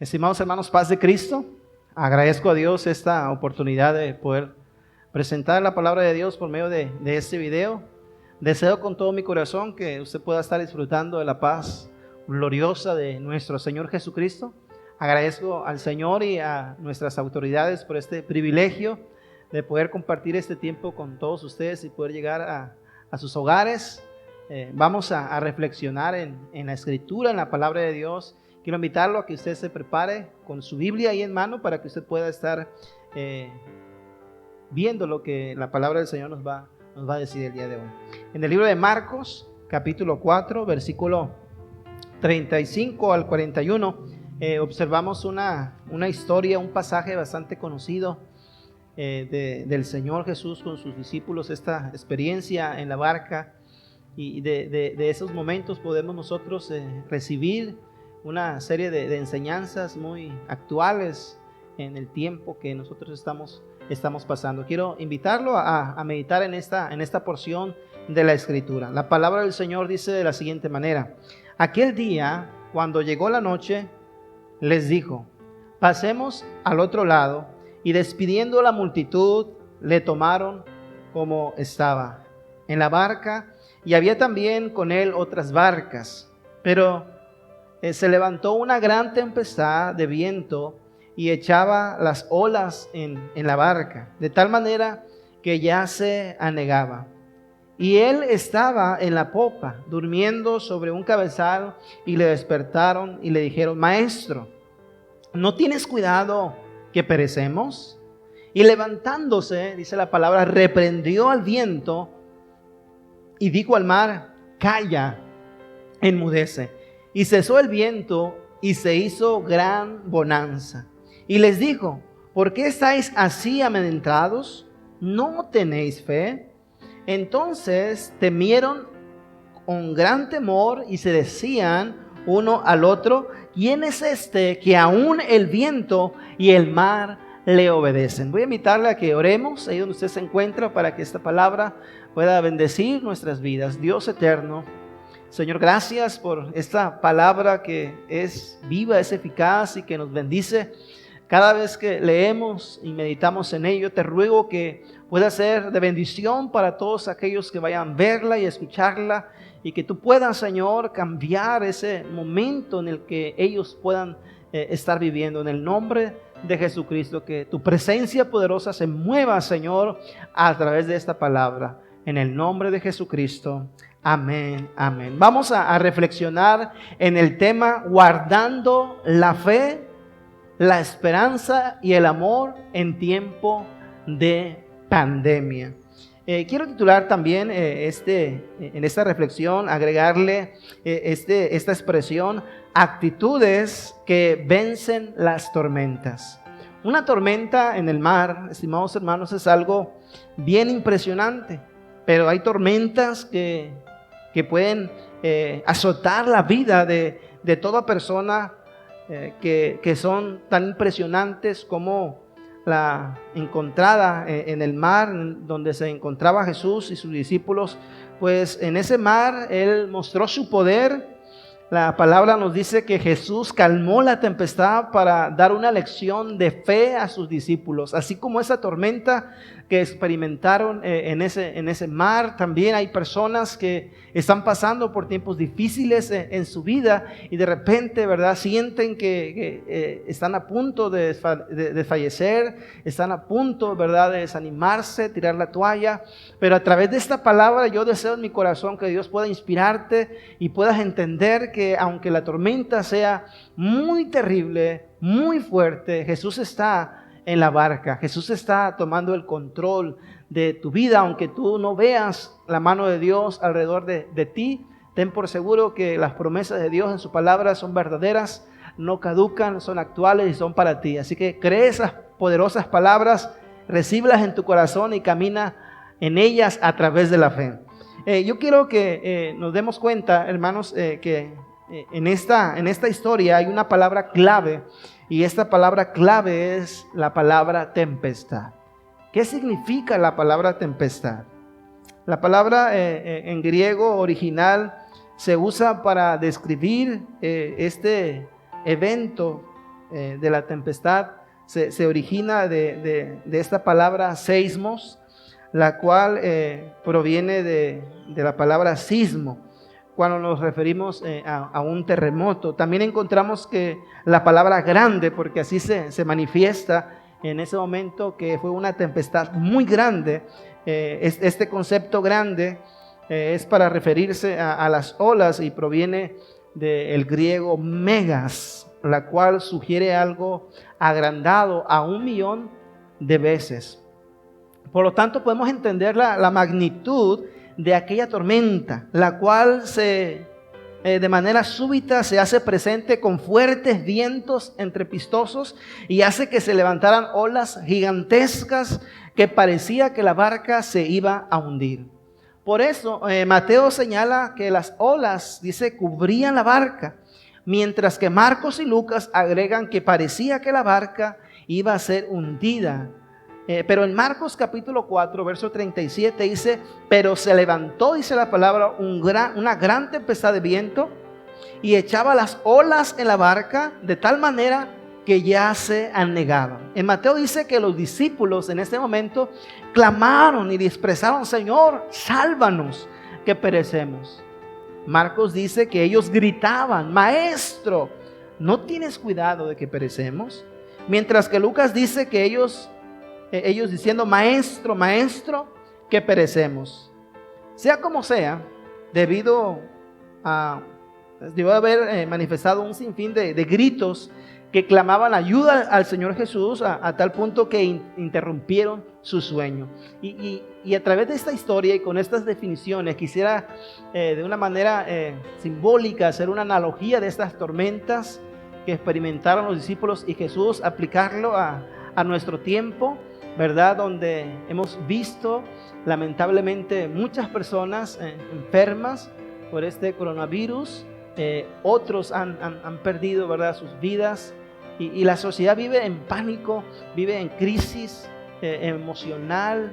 Estimados hermanos, paz de Cristo, agradezco a Dios esta oportunidad de poder presentar la palabra de Dios por medio de este video. Deseo con todo mi corazón que usted pueda estar disfrutando de la paz gloriosa de nuestro Señor Jesucristo. Agradezco al Señor y a nuestras autoridades por este privilegio de poder compartir este tiempo con todos ustedes y poder llegar a sus hogares. Vamos a reflexionar en la Escritura, en la palabra de Dios. Quiero invitarlo a que usted se prepare con su Biblia ahí en mano para que usted pueda estar viendo lo que la palabra del Señor nos va a decir el día de hoy. En el libro de Marcos, capítulo 4, versículo 35 al 41, observamos una historia, un pasaje bastante conocido del Señor Jesús con sus discípulos, esta experiencia en la barca, y de esos momentos podemos nosotros recibir una serie de enseñanzas muy actuales en el tiempo que nosotros estamos pasando. Quiero invitarlo a meditar en esta porción de la Escritura. La palabra del Señor dice de la siguiente manera: aquel día, cuando llegó la noche, les dijo: pasemos al otro lado, y despidiendo a la multitud, le tomaron como estaba en la barca, y había también con él otras barcas, pero se levantó una gran tempestad de viento y echaba las olas en la barca, de tal manera que ya se anegaba. Y él estaba en la popa, durmiendo sobre un cabezal, y le despertaron y le dijeron: Maestro, ¿no tienes cuidado que perecemos? Y levantándose, dice la palabra, reprendió al viento y dijo al mar: Calla, enmudece. Y cesó el viento y se hizo gran bonanza. Y les dijo: ¿por qué estáis así amedrentados? ¿No tenéis fe? Entonces temieron con gran temor y se decían uno al otro: ¿quién es este que aún el viento y el mar le obedecen? Voy a invitarle a que oremos ahí donde usted se encuentra para que esta palabra pueda bendecir nuestras vidas. Dios eterno, Señor, gracias por esta palabra que es viva, es eficaz y que nos bendice cada vez que leemos y meditamos en ello. Te ruego que pueda ser de bendición para todos aquellos que vayan a verla y escucharla, y que tú puedas, Señor, cambiar ese momento en el que ellos puedan estar viviendo. En el nombre de Jesucristo, que tu presencia poderosa se mueva, Señor, a través de esta palabra. En el nombre de Jesucristo. Amén, amén. Vamos a reflexionar en el tema guardando la fe, la esperanza y el amor en tiempo de pandemia. Quiero titular también en esta reflexión, agregarle esta expresión: actitudes que vencen las tormentas. Una tormenta en el mar, estimados hermanos, es algo bien impresionante, pero hay tormentas que pueden azotar la vida de toda persona, que son tan impresionantes como la encontrada en el mar donde se encontraba Jesús y sus discípulos. Pues en ese mar Él mostró su poder. La palabra nos dice que Jesús calmó la tempestad para dar una lección de fe a sus discípulos. Así como esa tormenta que experimentaron en ese mar, también hay personas que están pasando por tiempos difíciles en su vida, y de repente, ¿verdad?, sienten que están a punto de fallecer, están a punto, ¿verdad?, de desanimarse, tirar la toalla. Pero a través de esta palabra yo deseo en mi corazón que Dios pueda inspirarte y puedas entender que aunque la tormenta sea muy terrible, muy fuerte, Jesús está en la barca. Jesús está tomando el control de tu vida. Aunque tú no veas la mano de Dios alrededor de ti, ten por seguro que las promesas de Dios en su palabra son verdaderas, no caducan, son actuales y son para ti. Así que cree esas poderosas palabras, recíbelas en tu corazón y camina en ellas a través de la fe. Yo quiero que nos demos cuenta, hermanos, que en esta historia hay una palabra clave, y esta palabra clave es la palabra tempestad. ¿Qué significa la palabra tempestad? La palabra en griego original se usa para describir este evento de la tempestad se origina de esta palabra seismos, la cual proviene de la palabra sismo, cuando nos referimos a un terremoto. También encontramos que la palabra grande, porque así se manifiesta en ese momento, que fue una tempestad muy grande. Este concepto grande es para referirse a las olas y proviene del griego megas, la cual sugiere algo agrandado a 1,000,000 de veces. Por lo tanto, podemos entender la magnitud de aquella tormenta, la cual de manera súbita se hace presente con fuertes vientos entrepistosos y hace que se levantaran olas gigantescas que parecía que la barca se iba a hundir. Por eso Mateo señala que las olas, dice, cubrían la barca, mientras que Marcos y Lucas agregan que parecía que la barca iba a ser hundida. Pero en Marcos capítulo 4, verso 37 dice: pero se levantó, dice la palabra, una gran tempestad de viento y echaba las olas en la barca de tal manera que ya se anegaban. En Mateo dice que los discípulos en este momento clamaron y expresaron: Señor, sálvanos, que perecemos. Marcos dice que ellos gritaban: Maestro, ¿no tienes cuidado de que perecemos? Mientras que Lucas dice que ellos diciendo: Maestro, Maestro, que perecemos. Sea como sea, debió haber manifestado un sinfín de gritos que clamaban ayuda al Señor Jesús a tal punto que interrumpieron su sueño. Y a través de esta historia y con estas definiciones quisiera de una manera simbólica hacer una analogía de estas tormentas que experimentaron los discípulos y Jesús, aplicarlo a nuestro tiempo, ¿verdad? Donde hemos visto lamentablemente muchas personas enfermas por este coronavirus. Otros han perdido, ¿verdad?, sus vidas, y la sociedad vive en pánico, vive en crisis emocional,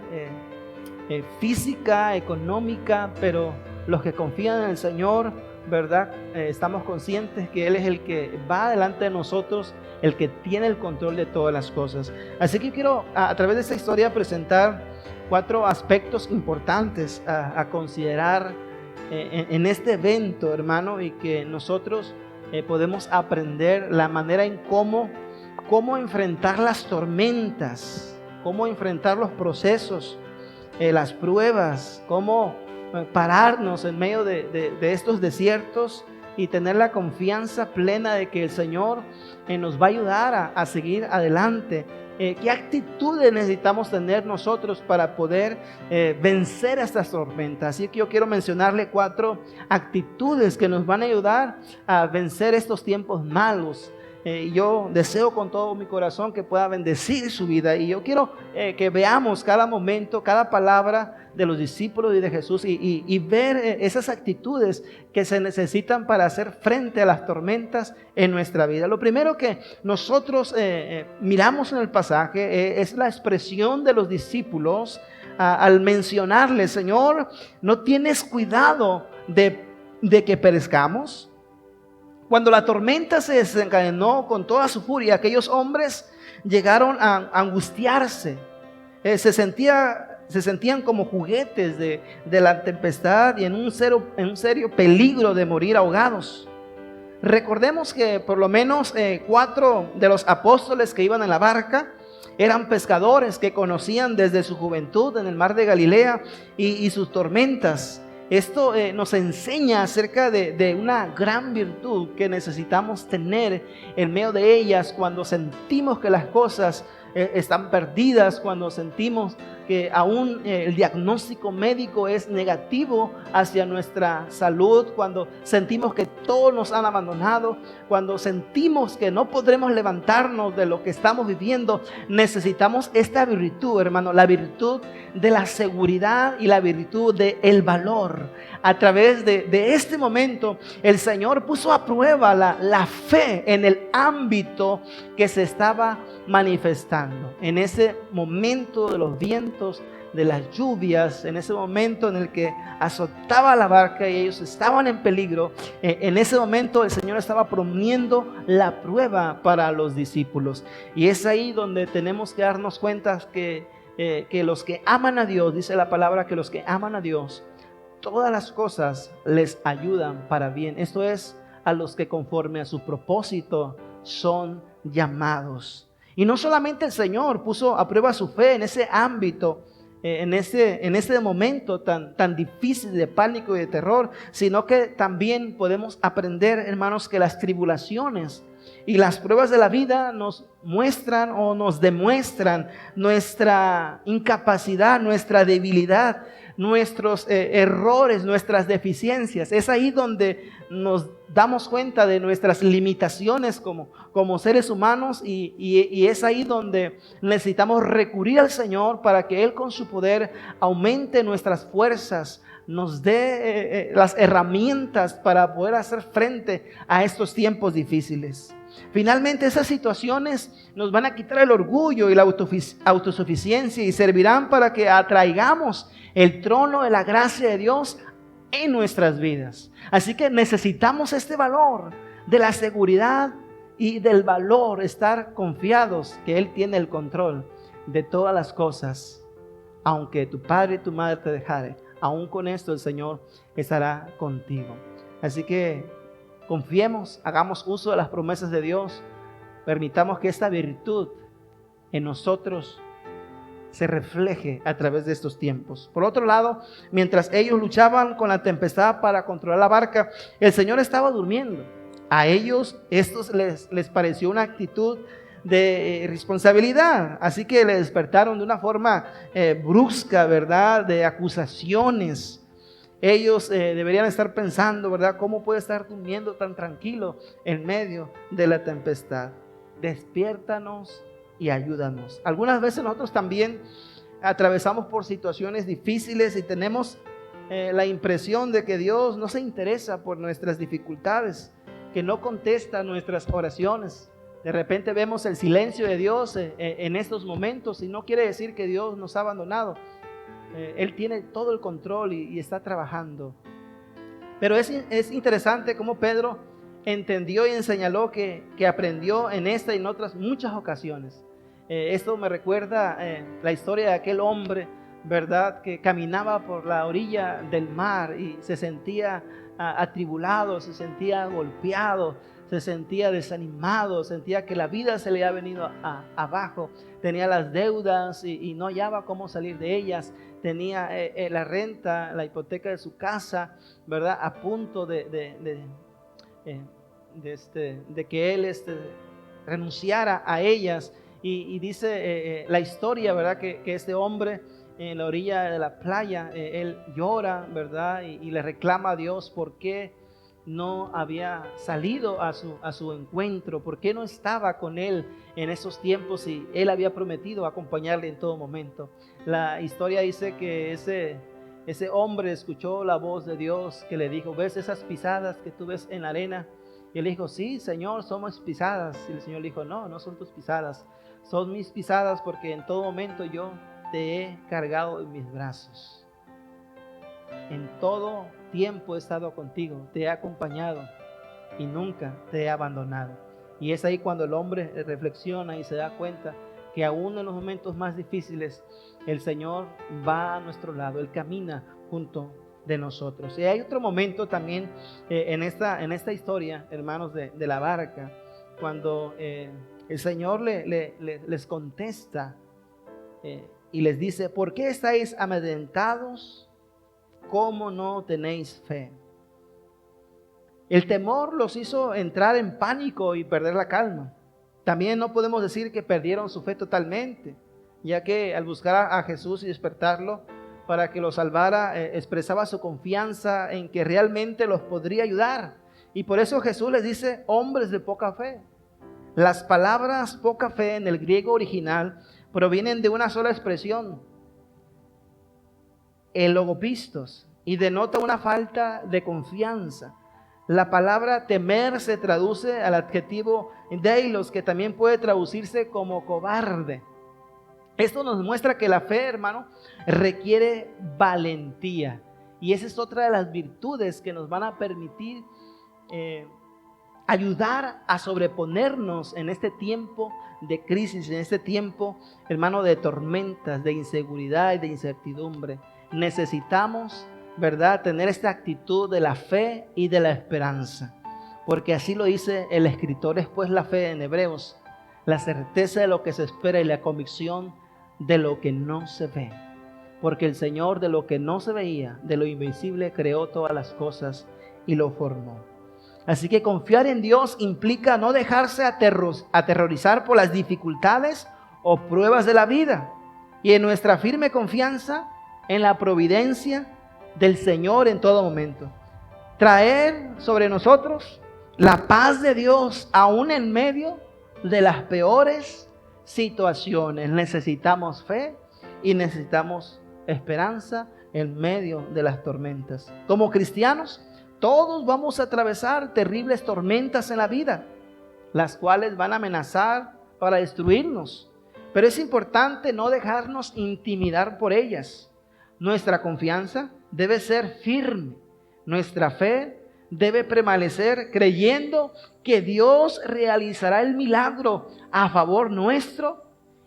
física, económica. Pero los que confían en el Señor, ¿verdad?, estamos conscientes que Él es el que va delante de nosotros, el que tiene el control de todas las cosas. Así que quiero a través de esta historia presentar 4 aspectos importantes a considerar en este evento, hermano, y que nosotros podemos aprender la manera en cómo enfrentar las tormentas, cómo enfrentar los procesos, las pruebas, cómo pararnos en medio de estos desiertos y tener la confianza plena de que el Señor nos va a ayudar a seguir adelante. ¿Qué actitudes necesitamos tener nosotros para poder vencer estas tormentas? Así que yo quiero mencionarle 4 actitudes que nos van a ayudar a vencer estos tiempos malos. Yo deseo con todo mi corazón que pueda bendecir su vida, y yo quiero que veamos cada momento, cada palabra de los discípulos y de Jesús, y ver esas actitudes que se necesitan para hacer frente a las tormentas en nuestra vida. Lo primero que nosotros miramos en el pasaje es la expresión de los discípulos al mencionarle: Señor, ¿no tienes cuidado de que perezcamos? Cuando la tormenta se desencadenó con toda su furia, aquellos hombres llegaron a angustiarse. Se sentían como juguetes de la tempestad y en un serio peligro de morir ahogados. Recordemos que por lo menos 4 de los apóstoles que iban en la barca eran pescadores que conocían desde su juventud en el mar de Galilea y sus tormentas. Esto nos enseña acerca de una gran virtud que necesitamos tener en medio de ellas cuando sentimos que las cosas están perdidas, cuando sentimos que aún el diagnóstico médico es negativo hacia nuestra salud, cuando sentimos que todos nos han abandonado, cuando sentimos que no podremos levantarnos de lo que estamos viviendo. Necesitamos esta virtud, hermano, la virtud de la seguridad y la virtud del valor. A través de este momento, el Señor puso a prueba la fe en el ámbito que se estaba manifestando. En ese momento de los vientos de las lluvias, en ese momento en el que azotaba la barca y ellos estaban en peligro, en ese momento el Señor estaba poniendo la prueba para los discípulos. Y es ahí donde tenemos que darnos cuenta que los que aman a Dios, dice la palabra, que los que aman a Dios, todas las cosas les ayudan para bien. Esto es, a los que conforme a su propósito son llamados. Y no solamente el Señor puso a prueba su fe en ese ámbito, en ese momento tan difícil de pánico y de terror, sino que también podemos aprender, hermanos, que las tribulaciones y las pruebas de la vida nos muestran o nos demuestran nuestra incapacidad, nuestra debilidad, nuestros errores, nuestras deficiencias. Es ahí donde nos damos cuenta de nuestras limitaciones como seres humanos, y es ahí donde necesitamos recurrir al Señor para que Él con su poder aumente nuestras fuerzas, nos dé las herramientas para poder hacer frente a estos tiempos difíciles. Finalmente, esas situaciones nos van a quitar el orgullo y la autosuficiencia y servirán para que atraigamos el trono de la gracia de Dios en nuestras vidas. Así que necesitamos este valor de la seguridad y del valor, estar confiados que Él tiene el control de todas las cosas. Aunque tu padre y tu madre te dejaren, aún con esto el Señor estará contigo. Así que confiemos, hagamos uso de las promesas de Dios, permitamos que esta virtud en nosotros se refleje a través de estos tiempos. Por otro lado, mientras ellos luchaban con la tempestad para controlar la barca, el Señor estaba durmiendo. A ellos esto les pareció una actitud de responsabilidad, así que le despertaron de una forma brusca, ¿verdad? De acusaciones. Ellos deberían estar pensando, ¿verdad? ¿Cómo puede estar durmiendo tan tranquilo en medio de la tempestad? Despiértanos y ayúdanos. Algunas veces nosotros también atravesamos por situaciones difíciles y tenemos la impresión de que Dios no se interesa por nuestras dificultades, que no contesta nuestras oraciones. De repente vemos el silencio de Dios en estos momentos, y no quiere decir que Dios nos ha abandonado. Él tiene todo el control y está trabajando. Pero es interesante cómo Pedro entendió y señaló que aprendió en esta y en otras muchas ocasiones. Esto me recuerda la historia de aquel hombre, ¿verdad?, que caminaba por la orilla del mar y se sentía atribulado, se sentía golpeado, se sentía desanimado, sentía que la vida se le había venido abajo, tenía las deudas y no hallaba cómo salir de ellas, tenía la renta, la hipoteca de su casa, ¿verdad?, a punto de que él renunciara a ellas. Y dice la historia, ¿verdad?, que este hombre en la orilla de la playa, él llora, ¿verdad?, y le reclama a Dios por qué no había salido a su encuentro, por qué no estaba con él en esos tiempos y él había prometido acompañarle en todo momento. La historia dice que ese hombre escuchó la voz de Dios que le dijo: ¿ves esas pisadas que tú ves en la arena? Y él dijo: sí, Señor, somos pisadas. Y el Señor le dijo: no son tus pisadas, son mis pisadas, porque en todo momento yo te he cargado en mis brazos. En todo tiempo he estado contigo, te he acompañado y nunca te he abandonado. Y es ahí cuando el hombre reflexiona y se da cuenta que aún en los momentos más difíciles el Señor va a nuestro lado, Él camina junto de nosotros. Y hay otro momento también en esta historia, hermanos, de la barca, cuando el Señor les contesta y les dice: ¿por qué estáis amedrentados? ¿Cómo no tenéis fe? El temor los hizo entrar en pánico y perder la calma. También no podemos decir que perdieron su fe totalmente, ya que al buscar a Jesús y despertarlo para que los salvara, expresaba su confianza en que realmente los podría ayudar. Y por eso Jesús les dice: hombres de poca fe. Las palabras poca fe en el griego original provienen de una sola expresión, el logopistos, y denota una falta de confianza. La palabra temer se traduce al adjetivo deilos, que también puede traducirse como cobarde. Esto nos muestra que la fe, hermano, requiere valentía. Y esa es otra de las virtudes que nos van a permitir ayudar a sobreponernos en este tiempo de crisis, en este tiempo, hermano, de tormentas, de inseguridad y de incertidumbre. Necesitamos, ¿verdad?, tener esta actitud de la fe y de la esperanza. Porque así lo dice el escritor, es pues la fe en Hebreos, la certeza de lo que se espera y la convicción de lo que no se ve. Porque el Señor de lo que no se veía, de lo invisible, creó todas las cosas y lo formó. Así que confiar en Dios implica no dejarse aterrorizar por las dificultades o pruebas de la vida. Y en nuestra firme confianza en la providencia del Señor en todo momento. Traer sobre nosotros la paz de Dios aún en medio de las peores situaciones. Necesitamos fe y necesitamos esperanza en medio de las tormentas. Como cristianos, todos vamos a atravesar terribles tormentas en la vida, las cuales van a amenazar para destruirnos. Pero es importante no dejarnos intimidar por ellas. Nuestra confianza debe ser firme. Nuestra fe debe permanecer creyendo que Dios realizará el milagro a favor nuestro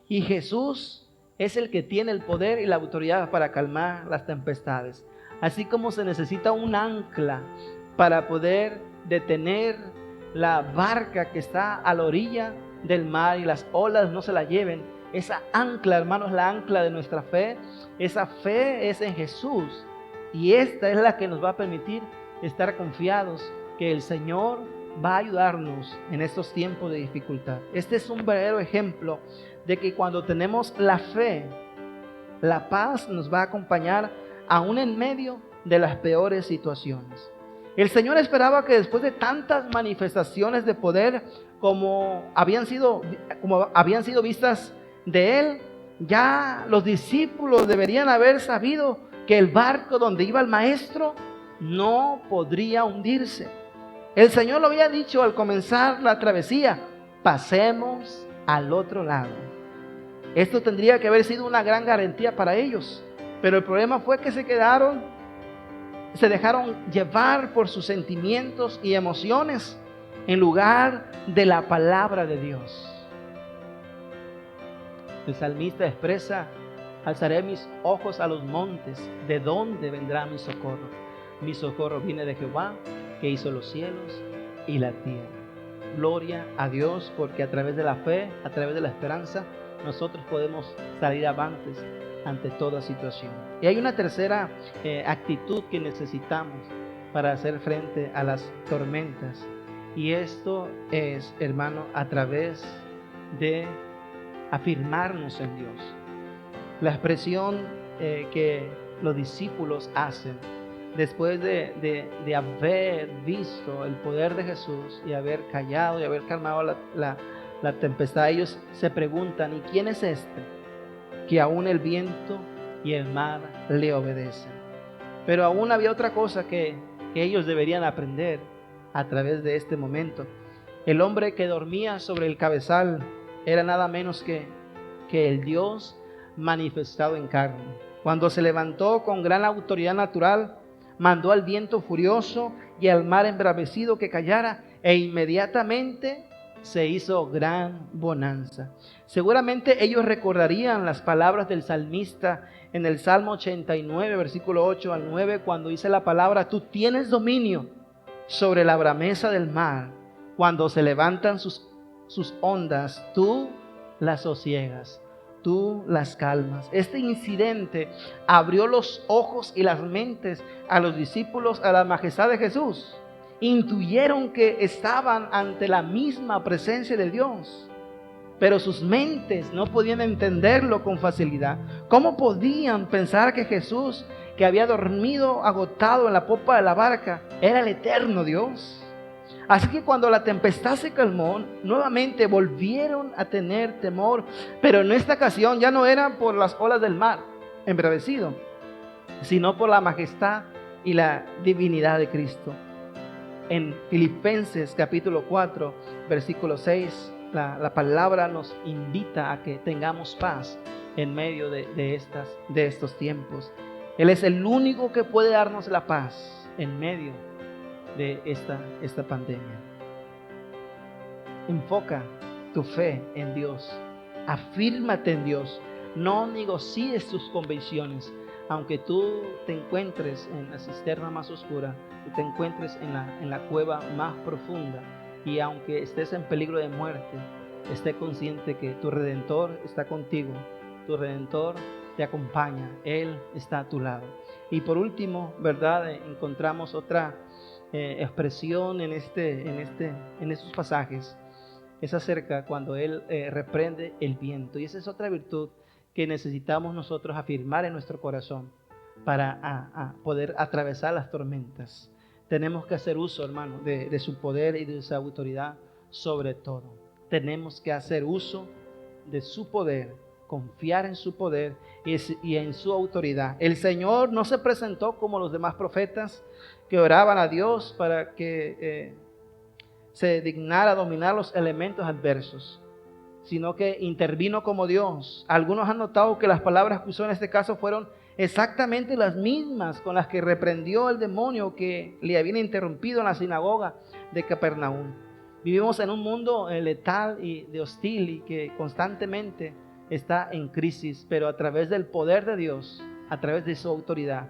y Jesús es el que tiene el poder y la autoridad para calmar las tempestades. Así como se necesita un ancla para poder detener la barca que está a la orilla del mar y las olas no se la lleven. Esa ancla, hermanos, es la ancla de nuestra fe. Esa fe es en Jesús. Y esta es la que nos va a permitir estar confiados que el Señor va a ayudarnos en estos tiempos de dificultad. Este es un verdadero ejemplo de que cuando tenemos la fe, la paz nos va a acompañar aún en medio de las peores situaciones. El Señor esperaba que después de tantas manifestaciones de poder como habían sido vistas de Él, ya los discípulos deberían haber sabido que el barco donde iba el Maestro no podría hundirse. El Señor lo había dicho al comenzar la travesía: pasemos al otro lado. Esto tendría que haber sido una gran garantía para ellos, pero el problema fue que se dejaron llevar por sus sentimientos y emociones en lugar de la palabra de Dios. El salmista expresa: alzaré mis ojos a los montes, ¿de dónde vendrá mi socorro? Mi socorro viene de Jehová, que hizo los cielos y la tierra. Gloria a Dios, porque a través de la fe, a través de la esperanza, nosotros podemos salir avantes ante toda situación. Y hay una tercera actitud que necesitamos para hacer frente a las tormentas. Y esto es, hermano, a través de afirmarnos en Dios. La expresión que los discípulos hacen después de haber visto el poder de Jesús y haber callado y haber calmado la tempestad, ellos se preguntan: ¿y quién es este que aún el viento y el mar le obedecen? Pero aún había otra cosa que ellos deberían aprender a través de este momento. El hombre que dormía sobre el cabezal era nada menos que el Dios manifestado en carne. Cuando se levantó con gran autoridad natural, mandó al viento furioso y al mar embravecido que callara, e inmediatamente se hizo gran bonanza. Seguramente ellos recordarían las palabras del salmista en el Salmo 89, versículo 8 al 9, cuando dice la palabra: tú tienes dominio sobre la brameza del mar, cuando se levantan sus ondas, tú las sosiegas, tú las calmas. Este incidente abrió los ojos y las mentes a los discípulos a la majestad de Jesús. Intuyeron que estaban ante la misma presencia de Dios, pero sus mentes no podían entenderlo con facilidad. ¿Cómo podían pensar que Jesús, que había dormido agotado en la popa de la barca, era el eterno Dios? Así que cuando la tempestad se calmó, nuevamente volvieron a tener temor, pero en esta ocasión ya no era por las olas del mar embravecido, sino por la majestad y la divinidad de Cristo. En Filipenses capítulo 4, versículo 6, la palabra nos invita a que tengamos paz en medio de estos tiempos. Él es el único que puede darnos la paz en medio de esta pandemia. Enfoca tu fe en Dios. Afírmate en Dios. No negocies tus convicciones. Aunque tú te encuentres en la cisterna más oscura, tú te encuentres en la cueva más profunda, y aunque estés en peligro de muerte, esté consciente que tu Redentor está contigo. Tu Redentor te acompaña. Él está a tu lado. Y por último, ¿verdad? Encontramos otra expresión en estos pasajes. Es acerca cuando Él reprende el viento. Y esa es otra virtud que necesitamos nosotros afirmar en nuestro corazón para poder atravesar las tormentas. Tenemos que hacer uso, hermano, de su poder y de su autoridad sobre todo. Tenemos que hacer uso de su poder, confiar en su poder y en su autoridad. El Señor no se presentó como los demás profetas que oraban a Dios para que se dignara dominar los elementos adversos, sino que intervino como Dios. Algunos han notado que las palabras que usó en este caso fueron exactamente las mismas con las que reprendió el demonio que le había interrumpido en la sinagoga de Capernaum. Vivimos en un mundo letal y de hostil y que constantemente está en crisis, pero a través del poder de Dios, a través de su autoridad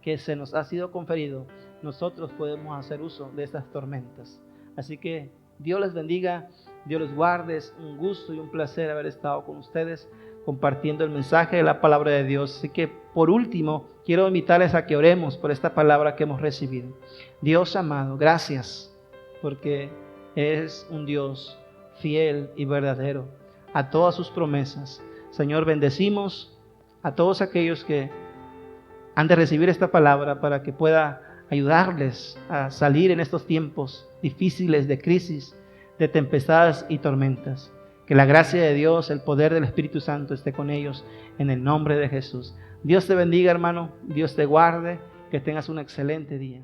que se nos ha sido conferido, nosotros podemos hacer uso de estas tormentas. Así que Dios les bendiga, Dios les guarde. Es un gusto y un placer haber estado con ustedes compartiendo el mensaje de la palabra de Dios. Así que por último, quiero invitarles a que oremos por esta palabra que hemos recibido. Dios amado, gracias porque eres un Dios fiel y verdadero a todas sus promesas. Señor, bendecimos a todos aquellos que han de recibir esta palabra para que pueda ayudarles a salir en estos tiempos difíciles de crisis, de tempestades y tormentas. Que la gracia de Dios, el poder del Espíritu Santo esté con ellos en el nombre de Jesús. Dios te bendiga, hermano. Dios te guarde. Que tengas un excelente día.